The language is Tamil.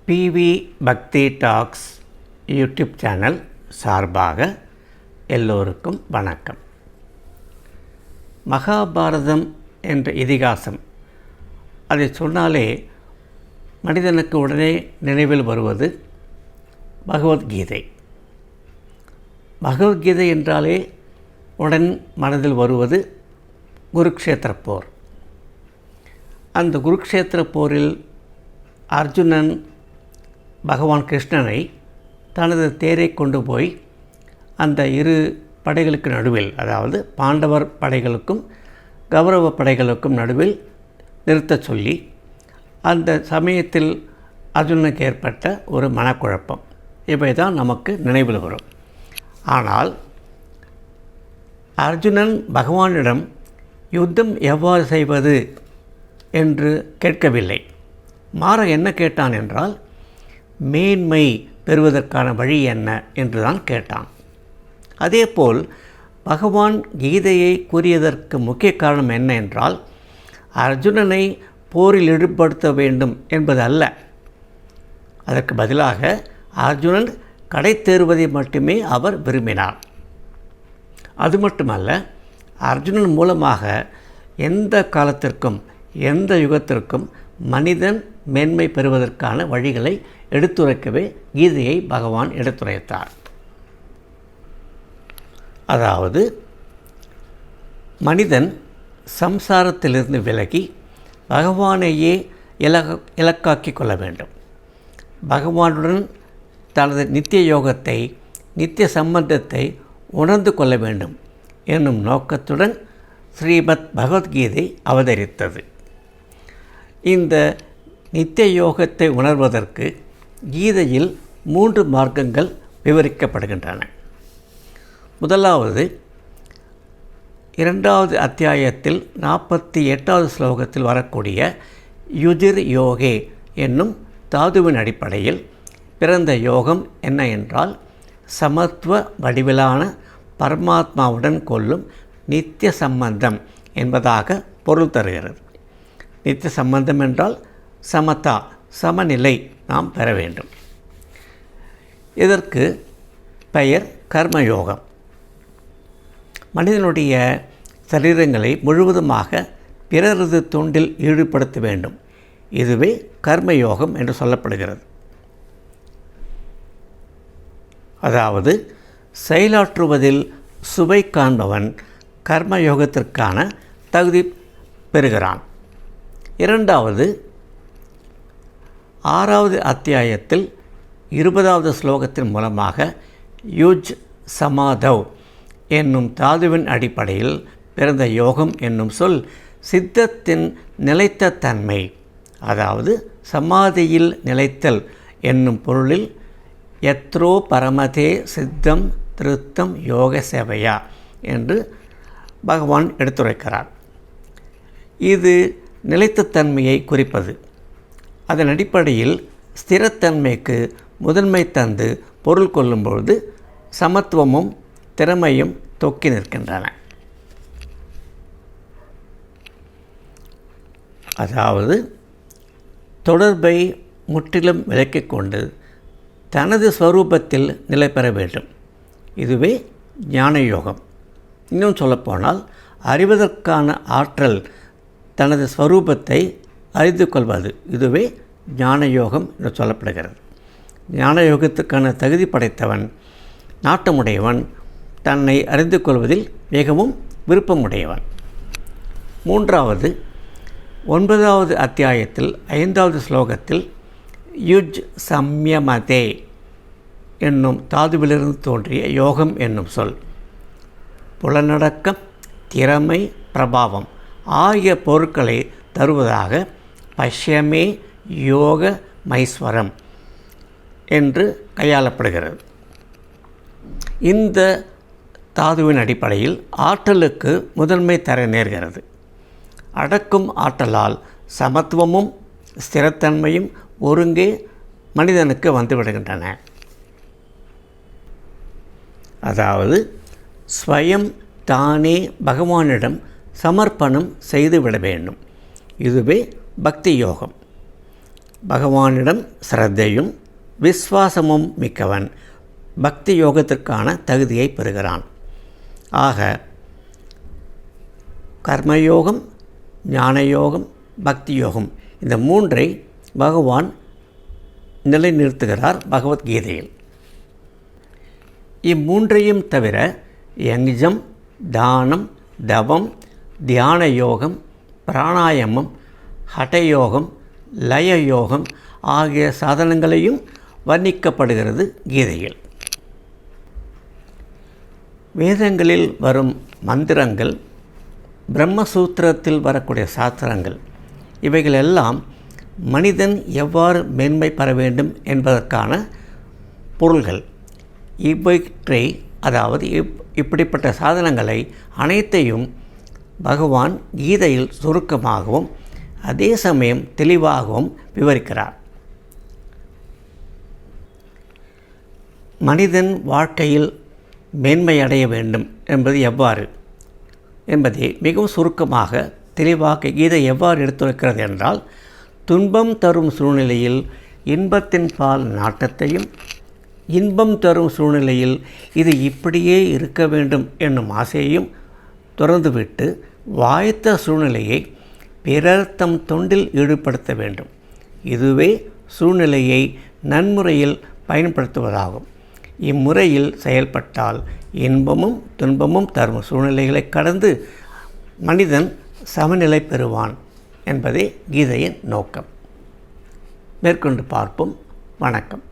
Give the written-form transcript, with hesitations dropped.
பிவி பக்தி டாக்ஸ் யூடியூப் சேனல் சார்பாக எல்லோருக்கும் வணக்கம். மகாபாரதம் என்ற இதிகாசம், அதை சொன்னாலே மனிதனுக்கு உடனே நினைவில் வருவது பகவத்கீதை. பகவத்கீதை என்றாலே உடன் மனதில் வருவது குருக்ஷேத்திர போர். அந்த குருக்ஷேத்திர போரில் அர்ஜுனன் பகவான் கிருஷ்ணனை தனது தேரை கொண்டு போய் அந்த இரு படைகளுக்கு நடுவில், அதாவது பாண்டவர் படைகளுக்கும் கௌரவ படைகளுக்கும் நடுவில் நிறுத்தச் சொல்லி, அந்த சமயத்தில் அர்ஜுனனுக்கு ஏற்பட்ட ஒரு மனக்குழப்பம், இவை தான் நமக்கு நினைவில் வரும். ஆனால் அர்ஜுனன் பகவானிடம் யுத்தம் எவ்வாறு செய்வது என்று கேட்கவில்லை. மாறாக என்ன கேட்டான் என்றால், மேன்மை பெறுவதற்கான வழி என்ன என்று தான் கேட்டான். அதேபோல் பகவான் கீதையை கூறியதற்கு முக்கிய காரணம் என்ன என்றால், அர்ஜுனனை போரில் ஈடுபடுத்த வேண்டும் என்பது அல்ல. அதற்கு பதிலாக அர்ஜுனன் கடை தேறுவதை மட்டுமே அவர் விரும்பினார். அது மட்டுமல்ல, அர்ஜுனன் மூலமாக எந்த காலத்திற்கும் எந்த யுகத்திற்கும் மனிதன் மேன்மை பெறுவதற்கான வழிகளை எடுத்துரைக்கவே கீதையை பகவான் எடுத்துரைத்தார். அதாவது மனிதன் சம்சாரத்திலிருந்து விலகி பகவானையே இலக்காக்கி கொள்ள வேண்டும். பகவானுடன் தனது நித்திய யோகத்தை, நித்திய சம்பந்தத்தை உணர்ந்து கொள்ள வேண்டும் என்னும் நோக்கத்துடன் ஸ்ரீமத் பகவத்கீதை அவதரித்தது. இந்த நித்திய யோகத்தை உணர்வதற்கு கீதையில் 3 மார்க்கங்கள் விவரிக்கப்படுகின்றன. முதலாவது 2வது அத்தியாயத்தில் 48வது ஸ்லோகத்தில் வரக்கூடிய யுதிர் யோகே என்னும் தாதுவின் அடிப்படையில் பிறந்த யோகம் என்ன என்றால், சமத்துவ வடிவிலான பரமாத்மாவுடன் கொள்ளும் நித்திய சம்பந்தம் என்பதாக பொருள் தருகிறது. நித்திய சம்பந்தம் என்றால் சமதா, சமநிலை நாம் பெற வேண்டும். இதற்கு பெயர் கர்மயோகம். மனிதனுடைய சரீரங்களை முழுவதுமாக பிறரது தொண்டில் ஈடுபடுத்த வேண்டும். இதுவே கர்மயோகம் என்று சொல்லப்படுகிறது. அதாவது செயலாற்றுவதில் சுவை காண்பவன் கர்மயோகத்திற்கான தகுதி பெறுகிறான். 2வது 6வது அத்தியாயத்தில் 20வது ஸ்லோகத்தின் மூலமாக யுஜ் சமாதவ் என்னும் தாதுவின் அடிப்படையில் பிறந்த யோகம் என்னும் சொல் சித்தத்தின் நிலைத்த தன்மை, அதாவது சமாதியில் நிலைத்தல் என்னும் பொருளில் யத்ரோ பரமதே சித்தம் திருத்தம் யோக சேவையா என்று பகவான் எடுத்துரைக்கிறார். இது நிலைத்த தன்மையை குறிப்பது. அதன் அடிப்படையில் ஸ்திரத்தன்மைக்கு முதன்மை தந்து பொருள் கொள்ளும்பொழுது சமத்துவமும் திறமையும் தொக்கி நிற்கின்றன. அதாவது தொடர்பை முற்றிலும் விலக்கிக் கொண்டு தனது ஸ்வரூபத்தில் நிலை பெற வேண்டும். இதுவே ஞான யோகம். இன்னும் சொல்லப்போனால், அறிவதற்கான ஆற்றல் தனது ஸ்வரூபத்தை அறிந்து கொள்வது, இதுவே ஞான யோகம் என்று சொல்லப்படுகிறது. ஞான யோகத்துக்கான தகுதி படைத்தவன், நாட்டமுடையவன், தன்னை அறிந்து கொள்வதில் மிகவும் விருப்பமுடையவன். 3வது 9வது அத்தியாயத்தில் 5வது ஸ்லோகத்தில் யுஜ் சம்யமதே என்னும் தாதுவிலிருந்து தோன்றிய யோகம் என்னும் சொல் புலனடக்கம், திறமை, பிரபாவம் ஆகிய பொருட்களை தருவதாக பஷ்யமே யோக மைஸ்வரம் என்று கையாளப்படுகிறது. இந்த தாதுவின் அடிப்படையில் ஆற்றலுக்கு முதன்மை தர நேர்கிறது. அடக்கும் ஆற்றலால் சமத்துவமும் ஸ்திரத்தன்மையும் ஒருங்கே மனிதனுக்கு வந்துவிடுகின்றன. அதாவது ஸ்வயம் தானே பகவானிடம் சமர்ப்பணம் செய்துவிட வேண்டும். இதுவே பக்தி யோகம். பகவானிடம் சிரத்தையும் விஸ்வாசமும் மிக்கவன் பக்தி யோகத்திற்கான தகுதியை பெறுகிறான். ஆக கர்மயோகம், ஞானயோகம், பக்தி யோகம் இந்த மூன்றை பகவான் நிலைநிறுத்துகிறார் பகவத்கீதையில். இம்மூன்றையும் தவிர யஜ்ஞம், தானம், தவம், தியான யோகம், பிராணாயாமம், ஹடயோகம், லயயோகம் ஆகிய சாதனங்களையும் வர்ணிக்கப்படுகிறது கீதையில். வேதங்களில் வரும் மந்திரங்கள், பிரம்மசூத்திரத்தில் வரக்கூடிய சாஸ்திரங்கள் இவைகளெல்லாம் மனிதன் எவ்வாறு மேன்மை பெற வேண்டும் என்பதற்கான பொருள்கள். இவற்றை அதாவது இப்படிப்பட்ட சாதனங்களை அனைத்தையும் பகவான் கீதையில் சுருக்கமாகவும் அதே சமயம் தெளிவாகவும் விவரிக்கிறார். மனிதன் வாழ்க்கையில் மேன்மை அடைய வேண்டும் என்பது எவ்வாறு என்பதை மிகவும் சுருக்கமாக தெளிவாக கீதை எவ்வாறு எடுத்துரைக்கிறது என்றால், துன்பம் தரும் சூழ்நிலையில் இன்பத்தின் பால் நாட்டத்தையும், இன்பம் தரும் சூழ்நிலையில் இது இப்படியே இருக்க வேண்டும் என்னும் ஆசையையும் துறந்துவிட்டு வாய்த்த சூழ்நிலையை பிறர் தம் தொண்டில் ஈடுபடுத்த வேண்டும். இதுவே சூழ்நிலையை நன்முறையில் பயன்படுத்துவதாகும். இம்முறையில் செயல்பட்டால் இன்பமும் துன்பமும் தரும் சூழ்நிலைகளை கடந்து மனிதன் சமநிலை பெறுவான் என்பதே கீதையின் நோக்கம். மேற்கொண்டு பார்ப்போம். வணக்கம்.